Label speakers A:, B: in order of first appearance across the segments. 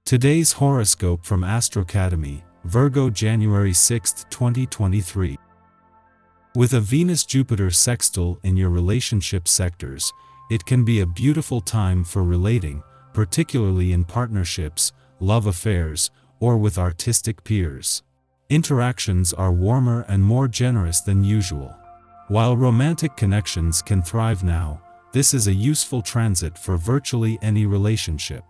A: Today's horoscope from Astrocademy, Virgo January 6, 2023. With a Venus-Jupiter sextile in your relationship sectors, it can be a beautiful time for relating, particularly in partnerships, love affairs, or with artistic peers. Interactions are warmer and more generous than usual. While romantic connections can thrive now, this is a useful transit for virtually any relationship.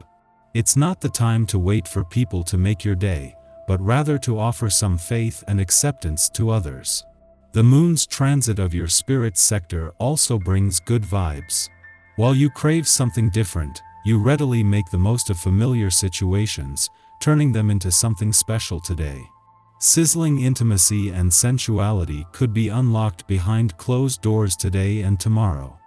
A: It's not the time to wait for people to make your day, but rather to offer some faith and acceptance to others. The moon's transit of your spirit sector also brings good vibes. While you crave something different, you readily make the most of familiar situations, turning them into something special today. Sizzling intimacy and sensuality could be unlocked behind closed doors today and tomorrow.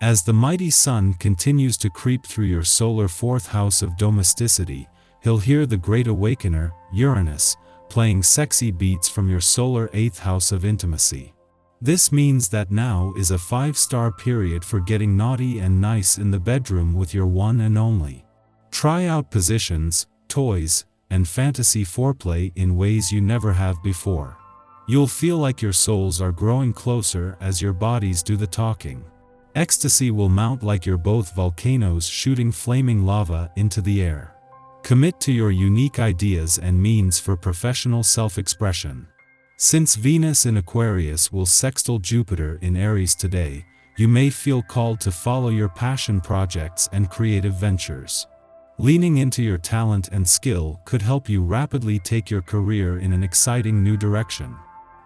A: As the mighty sun continues to creep through your solar fourth house of domesticity, he'll hear the great awakener, Uranus, playing sexy beats from your solar eighth house of intimacy. This means that now is a 5-star period for getting naughty and nice in the bedroom with your one and only. Try out positions, toys, and fantasy foreplay in ways you never have before. You'll feel like your souls are growing closer as your bodies do the talking. Ecstasy will mount like you're both volcanoes shooting flaming lava into the air. Commit to your unique ideas and means for professional self-expression. Since Venus in Aquarius will sextile Jupiter in Aries today, you may feel called to follow your passion projects and creative ventures. Leaning into your talent and skill could help you rapidly take your career in an exciting new direction.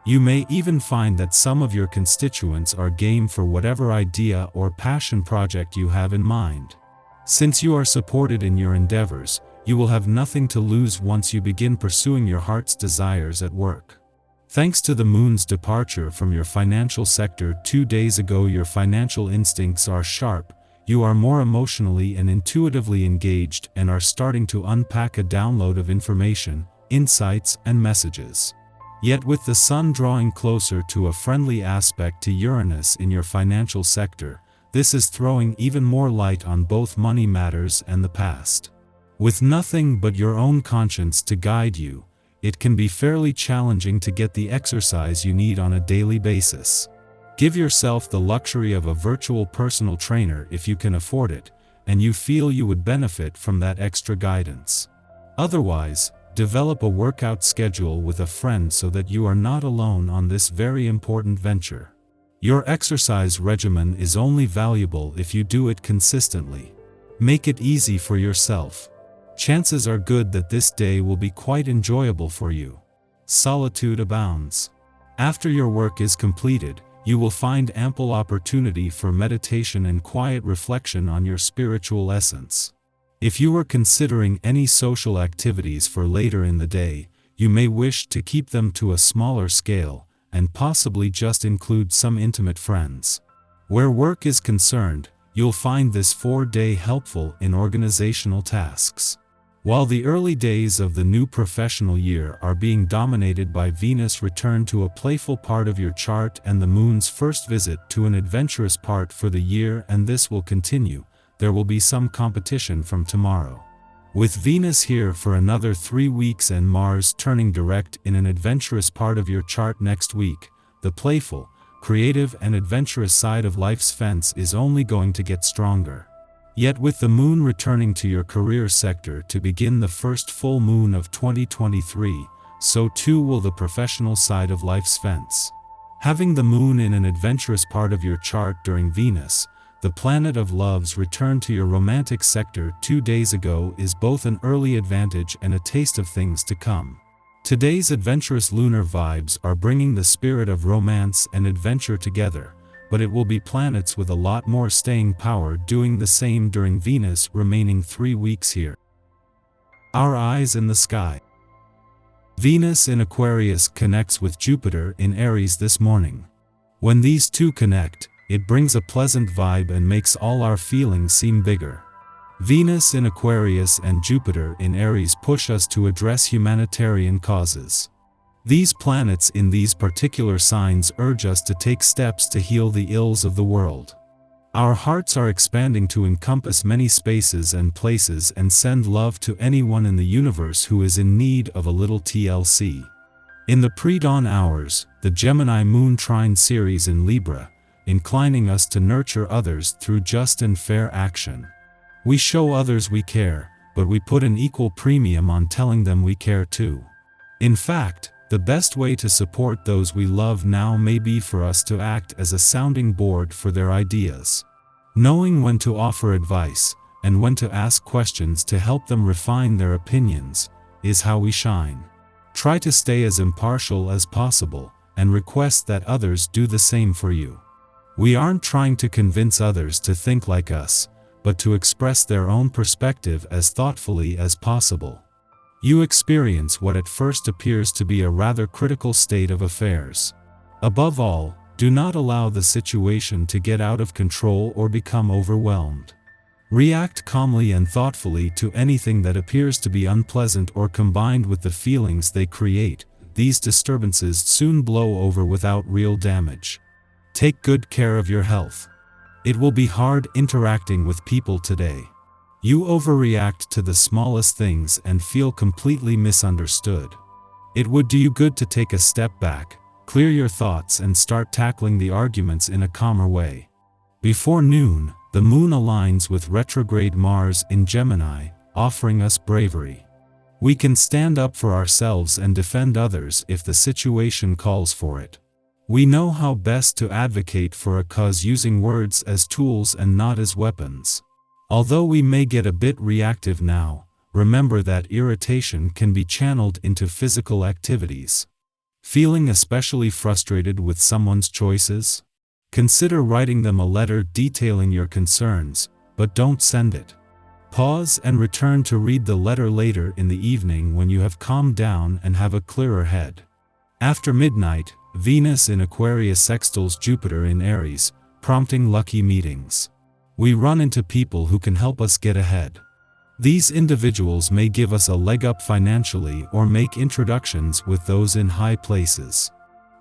A: You may even find that some of your constituents are game for whatever idea or passion project you have in mind. Since you are supported in your endeavors, you will have nothing to lose once you begin pursuing your heart's desires at work. Thanks to the moon's departure from your financial sector 2 days ago, your financial instincts are sharp, you are more emotionally and intuitively engaged and are starting to unpack a download of information, insights, and messages. Yet with the sun drawing closer to a friendly aspect to Uranus in your financial sector, this is throwing even more light on both money matters and the past. With nothing but your own conscience to guide you, it can be fairly challenging to get the exercise you need on a daily basis. Give yourself the luxury of a virtual personal trainer if you can afford it, and you feel you would benefit from that extra guidance. Otherwise, develop a workout schedule with a friend so that you are not alone on this very important venture. Your exercise regimen is only valuable if you do it consistently. Make it easy for yourself. Chances are good that this day will be quite enjoyable for you. Solitude abounds. After your work is completed, you will find ample opportunity for meditation and quiet reflection on your spiritual essence. If you are considering any social activities for later in the day, you may wish to keep them to a smaller scale, and possibly just include some intimate friends. Where work is concerned, you'll find this 4-day helpful in organizational tasks. While the early days of the new professional year are being dominated by Venus' return to a playful part of your chart and the moon's first visit to an adventurous part for the year, and this will continue, there will be some competition from tomorrow. With Venus here for another 3 weeks and Mars turning direct in an adventurous part of your chart next week, the playful, creative and adventurous side of life's fence is only going to get stronger. Yet with the moon returning to your career sector to begin the first full moon of 2023, so too will the professional side of life's fence. Having the moon in an adventurous part of your chart during Venus, the planet of love's return to your romantic sector 2 days ago, is both an early advantage and a taste of things to come. Today's adventurous lunar vibes are bringing the spirit of romance and adventure together, but it will be planets with a lot more staying power doing the same during Venus remaining 3 weeks here. Our eyes in the sky. Venus in Aquarius connects with Jupiter in Aries this morning. When these two connect, it brings a pleasant vibe and makes all our feelings seem bigger. Venus in Aquarius and Jupiter in Aries push us to address humanitarian causes. These planets in these particular signs urge us to take steps to heal the ills of the world. Our hearts are expanding to encompass many spaces and places and send love to anyone in the universe who is in need of a little TLC. In the pre-dawn hours, the Gemini Moon Trine series in Libra, inclining us to nurture others through just and fair action. We show others we care, but we put an equal premium on telling them we care too. In fact, the best way to support those we love now may be for us to act as a sounding board for their ideas. Knowing when to offer advice, and when to ask questions to help them refine their opinions, is how we shine. Try to stay as impartial as possible, and request that others do the same for you. We aren't trying to convince others to think like us, but to express their own perspective as thoughtfully as possible. You experience what at first appears to be a rather critical state of affairs. Above all, do not allow the situation to get out of control or become overwhelmed. React calmly and thoughtfully to anything that appears to be unpleasant or combined with the feelings they create. These disturbances soon blow over without real damage. Take good care of your health. It will be hard interacting with people today. You overreact to the smallest things and feel completely misunderstood. It would do you good to take a step back, clear your thoughts and start tackling the arguments in a calmer way. Before noon, the moon aligns with retrograde Mars in Gemini, offering us bravery. We can stand up for ourselves and defend others if the situation calls for it. We know how best to advocate for a cause using words as tools and not as weapons. Although we may get a bit reactive now, remember that irritation can be channeled into physical activities. Feeling especially frustrated with someone's choices? Consider writing them a letter detailing your concerns, but don't send it. Pause and return to read the letter later in the evening when you have calmed down and have a clearer head. After midnight, Venus in Aquarius sextiles Jupiter in Aries, prompting lucky meetings. We run into people who can help us get ahead. These individuals may give us a leg up financially or make introductions with those in high places.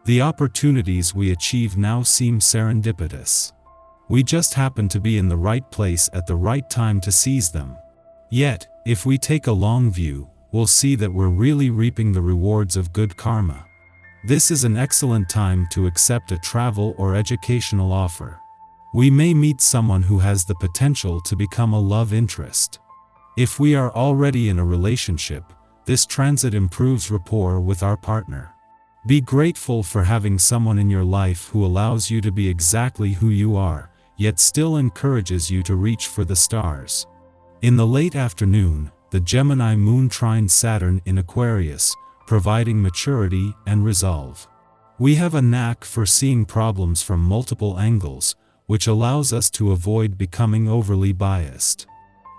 A: The opportunities we achieve now seem serendipitous. We just happen to be in the right place at the right time to seize them. Yet, if we take a long view, we'll see that we're really reaping the rewards of good karma. This is an excellent time to accept a travel or educational offer. We may meet someone who has the potential to become a love interest. If we are already in a relationship, this transit improves rapport with our partner. Be grateful for having someone in your life who allows you to be exactly who you are, yet still encourages you to reach for the stars. In the late afternoon, the Gemini Moon trines Saturn in Aquarius, providing maturity and resolve. We have a knack for seeing problems from multiple angles, which allows us to avoid becoming overly biased.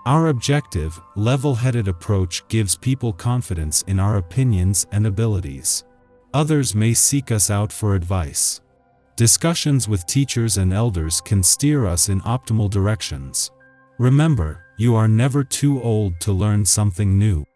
A: Our objective, level-headed approach gives people confidence in our opinions and abilities. Others may seek us out for advice. Discussions with teachers and elders can steer us in optimal directions. Remember, you are never too old to learn something new.